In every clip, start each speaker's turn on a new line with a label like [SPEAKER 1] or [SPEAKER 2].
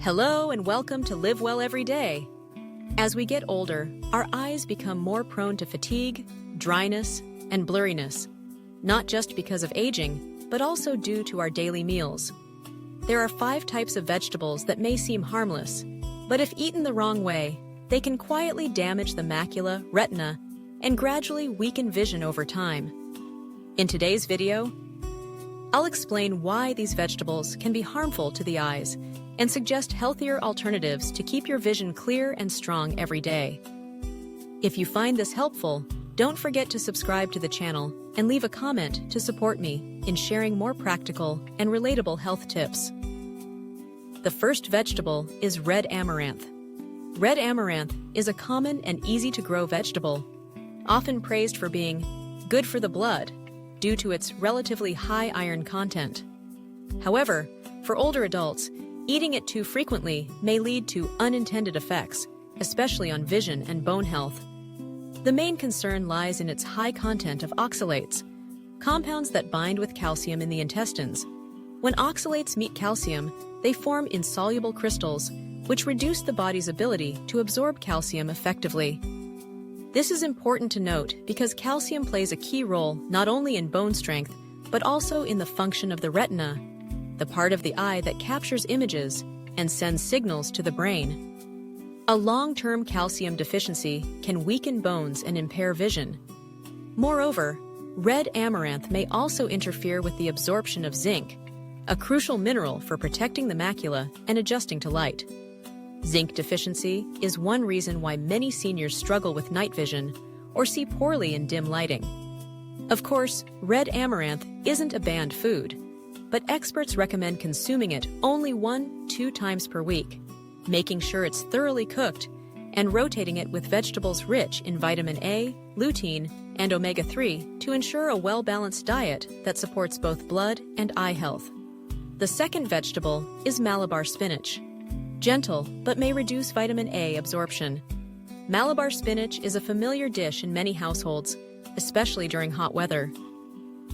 [SPEAKER 1] Hello and welcome to Live Well Every Day. As we get older, our eyes become more prone to fatigue, dryness, and blurriness, not just because of aging, but also due to our daily meals. There are 5 types of vegetables that may seem harmless, but if eaten the wrong way, they can quietly damage the macula, retina, and gradually weaken vision over time. In today's video, I'll explain why these vegetables can be harmful to the eyes and suggest healthier alternatives to keep your vision clear and strong every day. If you find this helpful, don't forget to subscribe to the channel and leave a comment to support me in sharing more practical and relatable health tips. The first vegetable is red amaranth. Red amaranth is a common and easy-to-grow vegetable, often praised for being good for the blood due to its relatively high iron content. However, for older adults, eating it too frequently may lead to unintended effects, especially on vision and bone health. The main concern lies in its high content of oxalates, compounds that bind with calcium in the intestines. When oxalates meet calcium, they form insoluble crystals, which reduce the body's ability to absorb calcium effectively. This is important to note because calcium plays a key role not only in bone strength, but also in the function of the retina, the part of the eye that captures images and sends signals to the brain. A long-term calcium deficiency can weaken bones and impair vision. Moreover, red amaranth may also interfere with the absorption of zinc, a crucial mineral for protecting the macula and adjusting to light. Zinc deficiency is one reason why many seniors struggle with night vision or see poorly in dim lighting. Of course, red amaranth isn't a banned food, but experts recommend consuming it only 1-2 times per week, making sure it's thoroughly cooked and rotating it with vegetables rich in vitamin A, lutein, and omega-3 to ensure a well-balanced diet that supports both blood and eye health. The second vegetable is Malabar spinach. Gentle, but may reduce vitamin A absorption. Malabar spinach is a familiar dish in many households, especially during hot weather.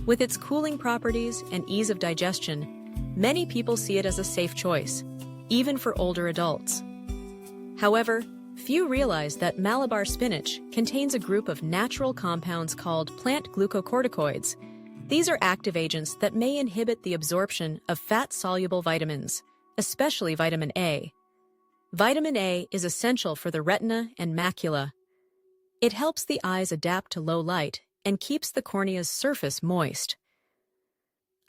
[SPEAKER 1] With its cooling properties and ease of digestion, many people see it as a safe choice, even for older adults. However, few realize that Malabar spinach contains a group of natural compounds called plant glucocorticoids. These are active agents that may inhibit the absorption of fat-soluble vitamins, especially vitamin A. Vitamin A is essential for the retina and macula. It helps the eyes adapt to low light and keeps the cornea's surface moist.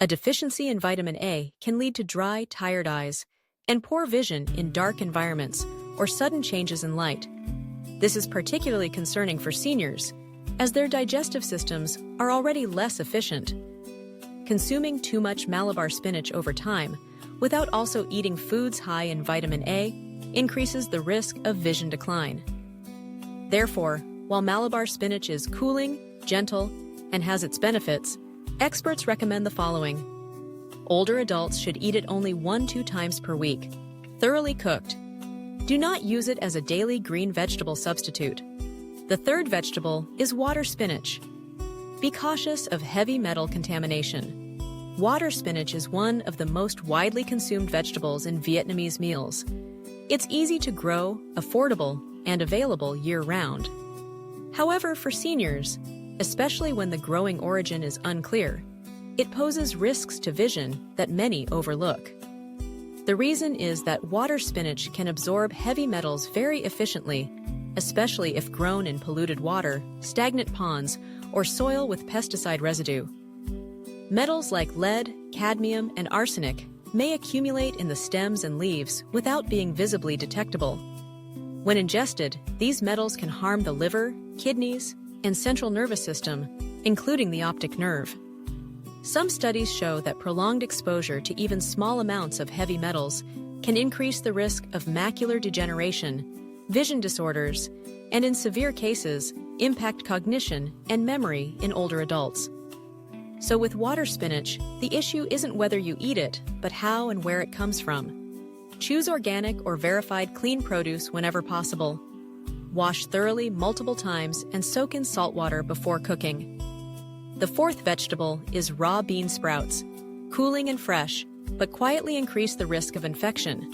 [SPEAKER 1] A deficiency in vitamin A can lead to dry, tired eyes and poor vision in dark environments or sudden changes in light. This is particularly concerning for seniors, as their digestive systems are already less efficient. Consuming too much Malabar spinach over time, without also eating foods high in vitamin A, increases the risk of vision decline. Therefore, while Malabar spinach is cooling, gentle, and has its benefits, experts recommend the following. Older adults should eat it only 1-2 times per week, thoroughly cooked. Do not use it as a daily green vegetable substitute. The third vegetable is water spinach. Be cautious of heavy metal contamination. Water spinach is one of the most widely consumed vegetables in Vietnamese meals. It's easy to grow, affordable, and available year-round. However, for seniors, especially when the growing origin is unclear, it poses risks to vision that many overlook. The reason is that water spinach can absorb heavy metals very efficiently, especially if grown in polluted water, stagnant ponds, or soil with pesticide residue. Metals like lead, cadmium, and arsenic may accumulate in the stems and leaves without being visibly detectable. When ingested, these metals can harm the liver, kidneys, and central nervous system, including the optic nerve. Some studies show that prolonged exposure to even small amounts of heavy metals can increase the risk of macular degeneration, vision disorders, and in severe cases, impact cognition and memory in older adults. So with water spinach, the issue isn't whether you eat it, but how and where it comes from. Choose organic or verified clean produce whenever possible. Wash thoroughly multiple times and soak in salt water before cooking. The fourth vegetable is raw bean sprouts, cooling and fresh, but quietly increase the risk of infection.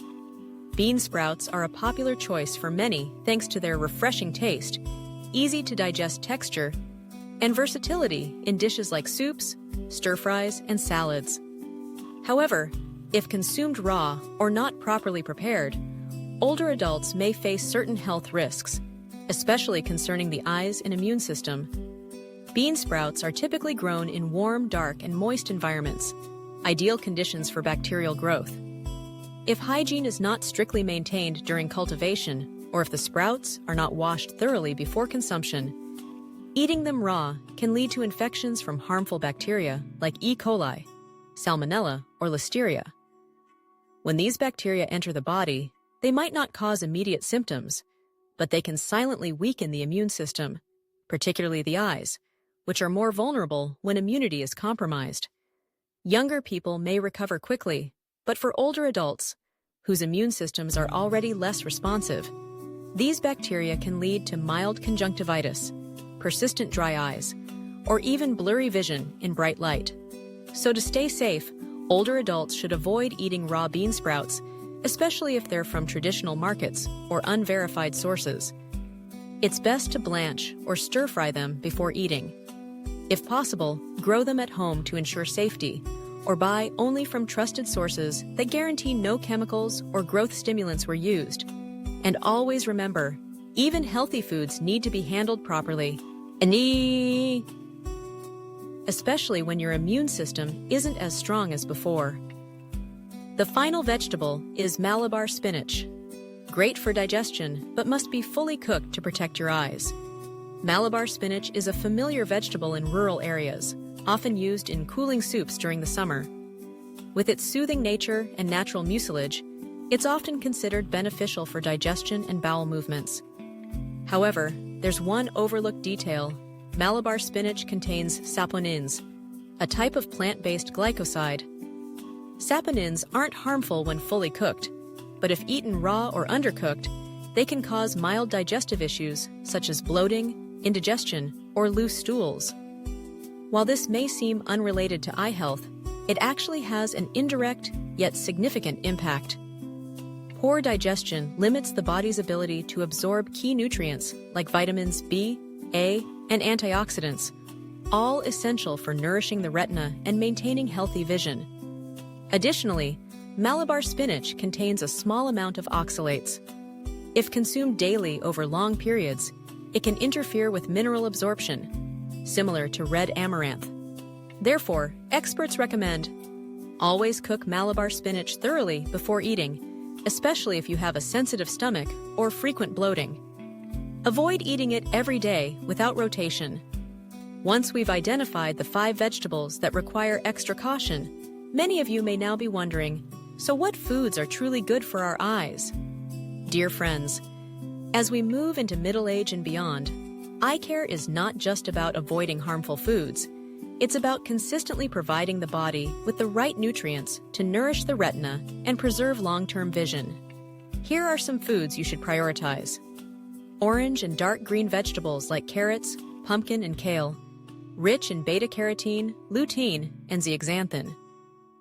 [SPEAKER 1] Bean sprouts are a popular choice for many thanks to their refreshing taste, easy-to-digest texture, and versatility in dishes like soups, stir-fries, and salads. However, if consumed raw or not properly prepared, older adults may face certain health risks, especially concerning the eyes and immune system. Bean sprouts are typically grown in warm, dark, and moist environments, ideal conditions for bacterial growth. If hygiene is not strictly maintained during cultivation, or if the sprouts are not washed thoroughly before consumption, eating them raw can lead to infections from harmful bacteria like E. coli, salmonella, or listeria. When these bacteria enter the body, they might not cause immediate symptoms, but they can silently weaken the immune system, particularly the eyes, which are more vulnerable when immunity is compromised. Younger people may recover quickly, but for older adults, whose immune systems are already less responsive, these bacteria can lead to mild conjunctivitis, persistent dry eyes, or even blurry vision in bright light. So to stay safe, older adults should avoid eating raw bean sprouts, especially if they're from traditional markets or unverified sources. It's best to blanch or stir-fry them before eating. If possible, grow them at home to ensure safety, or buy only from trusted sources that guarantee no chemicals or growth stimulants were used. And always remember, even healthy foods need to be handled properly, especially when your immune system isn't as strong as before. The final vegetable is Malabar spinach. Great for digestion, but must be fully cooked to protect your eyes. Malabar spinach is a familiar vegetable in rural areas, often used in cooling soups during the summer. With its soothing nature and natural mucilage, it's often considered beneficial for digestion and bowel movements. However, there's one overlooked detail. Malabar spinach contains saponins, a type of plant-based glycoside. Saponins aren't harmful when fully cooked, but if eaten raw or undercooked, they can cause mild digestive issues such as bloating, indigestion, or loose stools. While this may seem unrelated to eye health, it actually has an indirect yet significant impact. Poor digestion limits the body's ability to absorb key nutrients like vitamins B, A, and antioxidants, all essential for nourishing the retina and maintaining healthy vision. Additionally, Malabar spinach contains a small amount of oxalates. If consumed daily over long periods, it can interfere with mineral absorption, similar to red amaranth. Therefore, experts recommend always cook Malabar spinach thoroughly before eating, especially if you have a sensitive stomach or frequent bloating. Avoid eating it every day without rotation. Once we've identified the 5 vegetables that require extra caution, many of you may now be wondering, so what foods are truly good for our eyes? Dear friends, as we move into middle age and beyond, eye care is not just about avoiding harmful foods. It's about consistently providing the body with the right nutrients to nourish the retina and preserve long-term vision. Here are some foods you should prioritize. Orange and dark green vegetables like carrots, pumpkin, and kale, rich in beta-carotene, lutein, and zeaxanthin.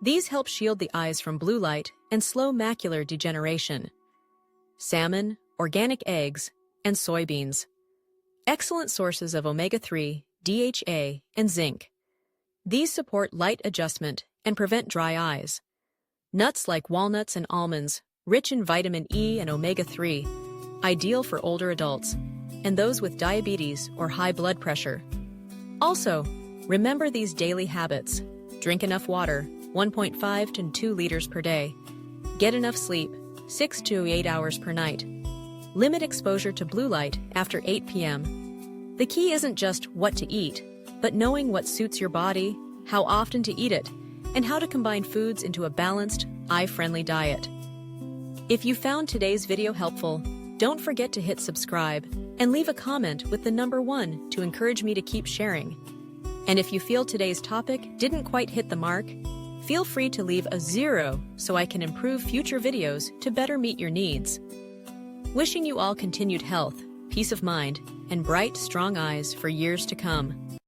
[SPEAKER 1] These help shield the eyes from blue light and slow macular degeneration. Salmon, organic eggs, and soybeans. Excellent sources of omega-3, DHA, and zinc. These support light adjustment and prevent dry eyes. Nuts like walnuts and almonds, rich in vitamin E and omega-3, ideal for older adults, and those with diabetes or high blood pressure. Also, remember these daily habits. Drink enough water, 1.5 to 2 liters per day. Get enough sleep, 6 to 8 hours per night. Limit exposure to blue light after 8 p.m. The key isn't just what to eat, but knowing what suits your body, how often to eat it, and how to combine foods into a balanced, eye-friendly diet. If you found today's video helpful, don't forget to hit subscribe and leave a comment with the number 1 to encourage me to keep sharing. And if you feel today's topic didn't quite hit the mark, feel free to leave a 0 so I can improve future videos to better meet your needs. Wishing you all continued health, peace of mind, and bright, strong eyes for years to come.